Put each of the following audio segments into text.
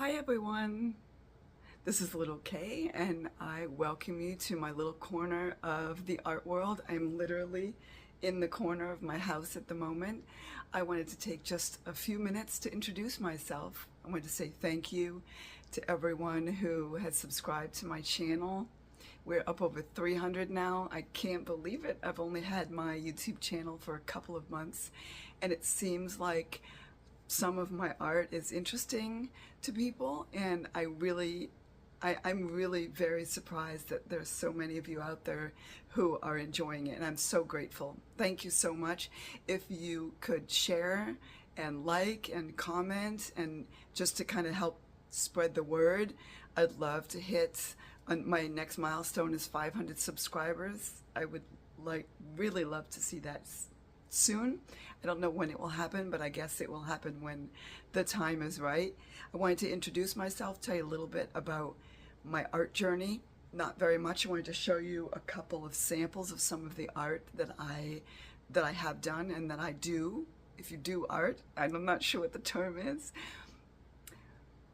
Hi everyone, this is Little K and I welcome you to my little corner of the art world. I'm literally in the corner of my house at the moment. I wanted to take just a few minutes to introduce myself. I wanted to say thank you to everyone who has subscribed to my channel. We're up over 300 now. I can't believe it. I've only had my YouTube channel for a couple of months and it seems like some of my art is interesting to people, and I'm really very surprised that there's so many of you out there who are enjoying it, and I'm so grateful. Thank you so much. If you could share and like and comment and just to kind of help spread the word, I'd love to hit my next milestone is 500 subscribers. I would really love to see that soon. I don't know when it will happen, but I guess it will happen when the time is right. I wanted to introduce myself, tell you a little bit about my art journey. Not very much. I wanted to show you a couple of samples of some of the art that I have done and that I do. If you do art, I'm not sure what the term is.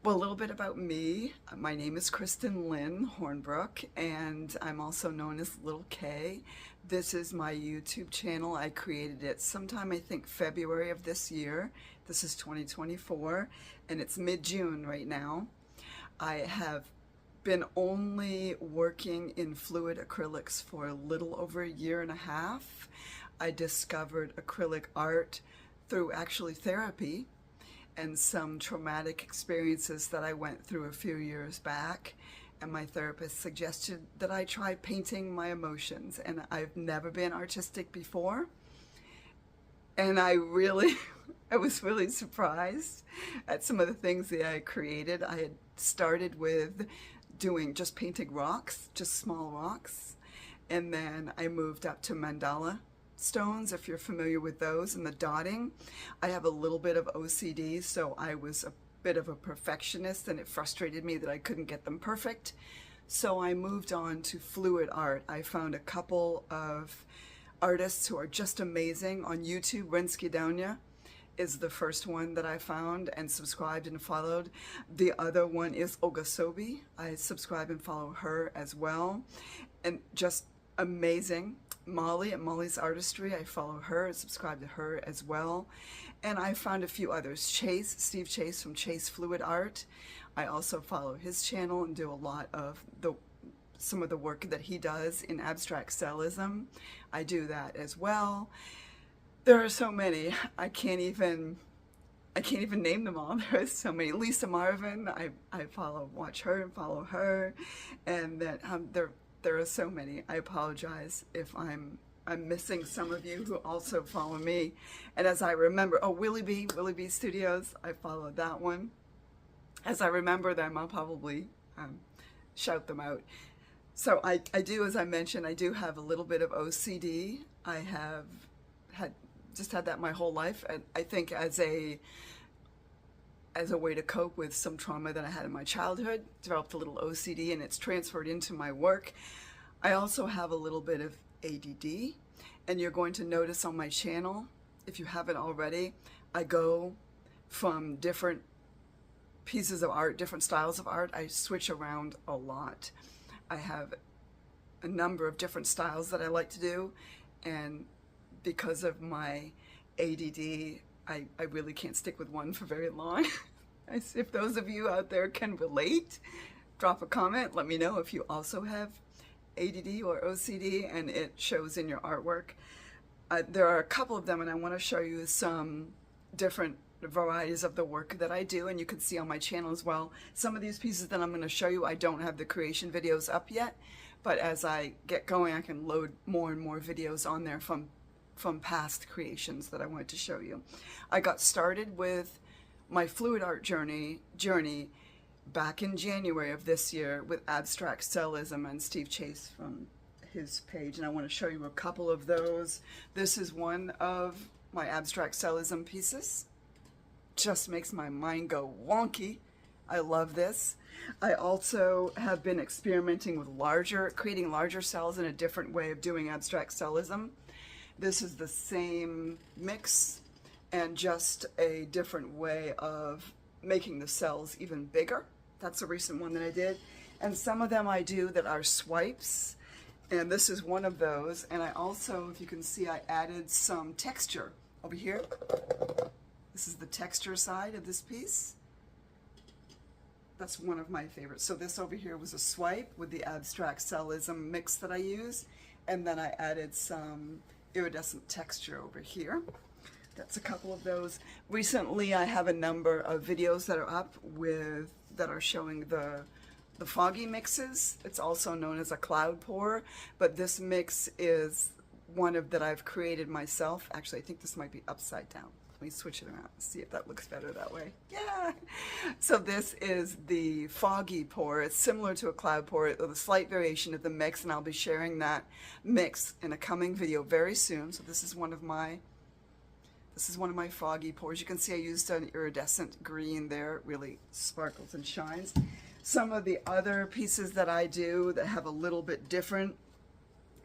Well, a little bit about me. My name is Kristen Lynn Hornbrook, and I'm also known as Little K. This is my YouTube channel. I created it sometime, I think, February of this year. This is 2024, and it's mid-June right now. I have been only working in fluid acrylics for a little over a year and a half. I discovered acrylic art through actually therapy and some traumatic experiences that I went through a few years back, and my therapist suggested that I try painting my emotions, and I've never been artistic before, and I was really surprised at some of the things that I created. I had started with doing just painting rocks, just small rocks, and then I moved up to mandala stones, if you're familiar with those, and the dotting. I have a little bit of OCD, so I was a bit of a perfectionist, and it frustrated me that I couldn't get them perfect. So I moved on to fluid art. I found a couple of artists who are just amazing on YouTube. Renski Daunia is the first one that I found and subscribed and followed. The other one is Ogasobi. I subscribe and follow her as well, and just amazing. Molly at Molly's Artistry, I follow her and subscribe to her as well. And I found a few others. Steve Chase from Chase Fluid Art. I also follow his channel and do a lot of some of the work that he does in abstract stylism. I do that as well. There are so many. I can't even name them all. There are so many. Lisa Marvin, I watch her and follow her, and that there are so many. I apologize if I'm missing some of you who also follow me. And as I remember, oh, Willie B Studios, I follow that one. As I remember them, I'll probably shout them out. So I do, as I mentioned, I do have a little bit of OCD. I have just had that my whole life. And I think as a way to cope with some trauma that I had in my childhood, developed a little OCD, and it's transferred into my work. I also have a little bit of ADD, and you're going to notice on my channel, if you haven't already, I go from different pieces of art, different styles of art. I switch around a lot. I have a number of different styles that I like to do, and because of my ADD, I really can't stick with one for very long. If those of you out there can relate, drop a comment. Let me know if you also have ADD or OCD and it shows in your artwork. There are a couple of them, and I want to show you some different varieties of the work that I do, and you can see on my channel as well. Some of these pieces that I'm going to show you, I don't have the creation videos up yet, but as I get going, I can load more and more videos on there from past creations that I wanted to show you. I got started with my fluid art journey back in January of this year with abstract stylism and Steve Chase from his page, and I want to show you a couple of those. This is one of my abstract stylism pieces. Just makes my mind go wonky. I love this. I also have been experimenting with creating larger cells in a different way of doing abstract stylism. This is the same mix and just a different way of making the cells even bigger. That's a recent one that I did. And some of them I do that are swipes. And this is one of those. And I also, if you can see, I added some texture over here. This is the texture side of this piece. That's one of my favorites. So this over here was a swipe with the abstract cellism mix that I use. And then I added some iridescent texture over here. That's a couple of those. Recently, I have a number of videos that are up that are showing the foggy mixes. It's also known as a cloud pour, but this mix is one that I've created myself. Actually, I think this might be upside down. Let me switch it around and see if that looks better that way. Yeah! So this is the foggy pour. It's similar to a cloud pour with a slight variation of the mix, and I'll be sharing that mix in a coming video very soon. So this is one of my foggy pours. You can see I used an iridescent green there. It really sparkles and shines. Some of the other pieces that I do that have a little bit different,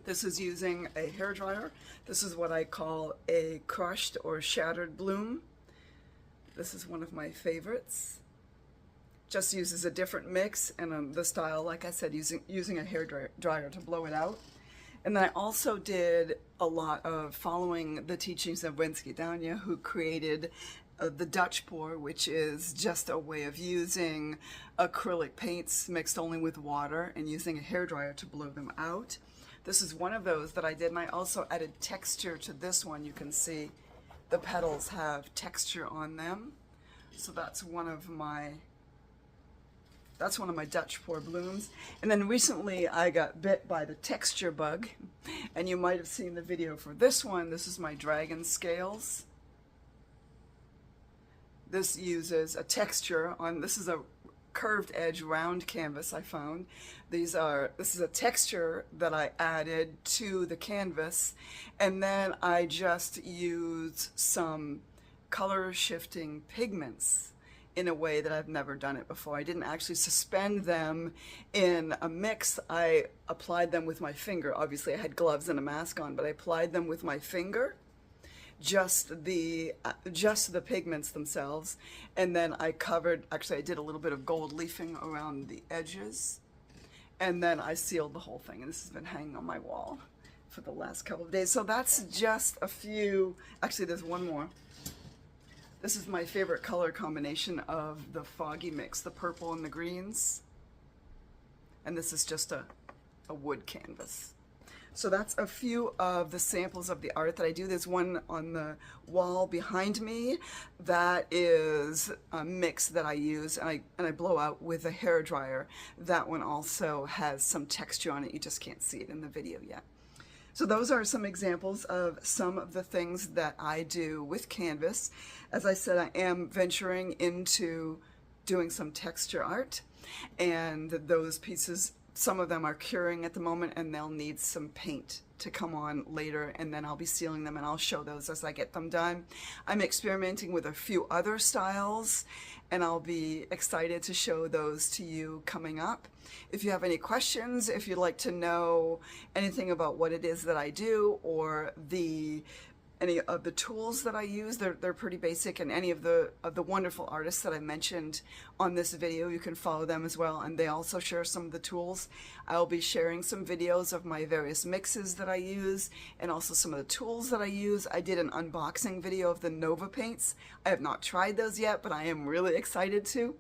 this is using a hairdryer. This is what I call a crushed or shattered bloom. This is one of my favorites. Just uses a different mix and the style, like I said, using a hairdryer to blow it out. And then I also did a lot of following the teachings of Wensky Danya, who created the Dutch pour, which is just a way of using acrylic paints mixed only with water and using a hairdryer to blow them out. This is one of those that I did, and I also added texture to this one. You can see the petals have texture on them. So that's one of my Dutch pour blooms. And then recently I got bit by the texture bug, and you might have seen the video for this one. This is my dragon scales. This uses a texture on, this is a curved edge round canvas I found. This is a texture that I added to the canvas, and then I just used some color shifting pigments in a way that I've never done it before. I didn't actually suspend them in a mix. I applied them with my finger. Obviously I had gloves and a mask on, but I applied them with my finger, just the pigments themselves, and then I did a little bit of gold leafing around the edges, and then I sealed the whole thing, and this has been hanging on my wall for the last couple of days. So that's just a few. Actually, there's one more. This is my favorite color combination of the foggy mix, the purple and the greens, and this is just a wood canvas. So that's a few of the samples of the art that I do. There's one on the wall behind me that is a mix that I use, and I blow out with a hairdryer. That one also has some texture on it. You just can't see it in the video yet. So those are some examples of some of the things that I do with canvas. As I said, I am venturing into doing some texture art, and those pieces, some of them are curing at the moment, and they'll need some paint to come on later, and then I'll be sealing them, and I'll show those as I get them done. I'm experimenting with a few other styles, and I'll be excited to show those to you coming up. If you have any questions, if you'd like to know anything about what it is that I do, or any of the tools that I use, they're pretty basic, and any of the wonderful artists that I mentioned on this video, you can follow them as well, and they also share some of the tools. I'll be sharing some videos of my various mixes that I use, and also some of the tools that I use. I did an unboxing video of the Nova paints. I have not tried those yet, but I am really excited to.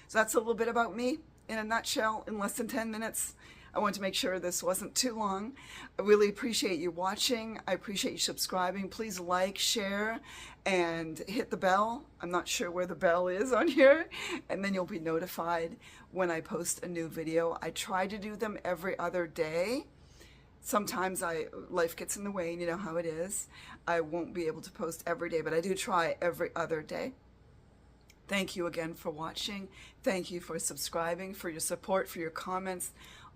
So that's a little bit about me in a nutshell in less than 10 minutes. I wanted to make sure this wasn't too long. I really appreciate you watching. I appreciate you subscribing. Please like, share, and hit the bell. I'm not sure where the bell is on here. And then you'll be notified when I post a new video. I try to do them every other day. Sometimes life gets in the way, and you know how it is. I won't be able to post every day, but I do try every other day. Thank you again for watching. Thank you for subscribing, for your support, for your comments,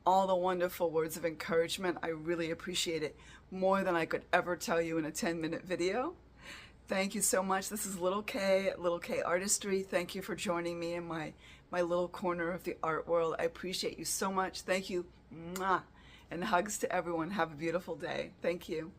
all the wonderful words of encouragement. I really appreciate it more than I could ever tell you in a 10-minute video. Thank you so much. This is Little K Artistry. Thank you for joining me in my little corner of the art world. I appreciate you so much. Thank you. Mwah. And hugs to everyone. Have a beautiful day. Thank you.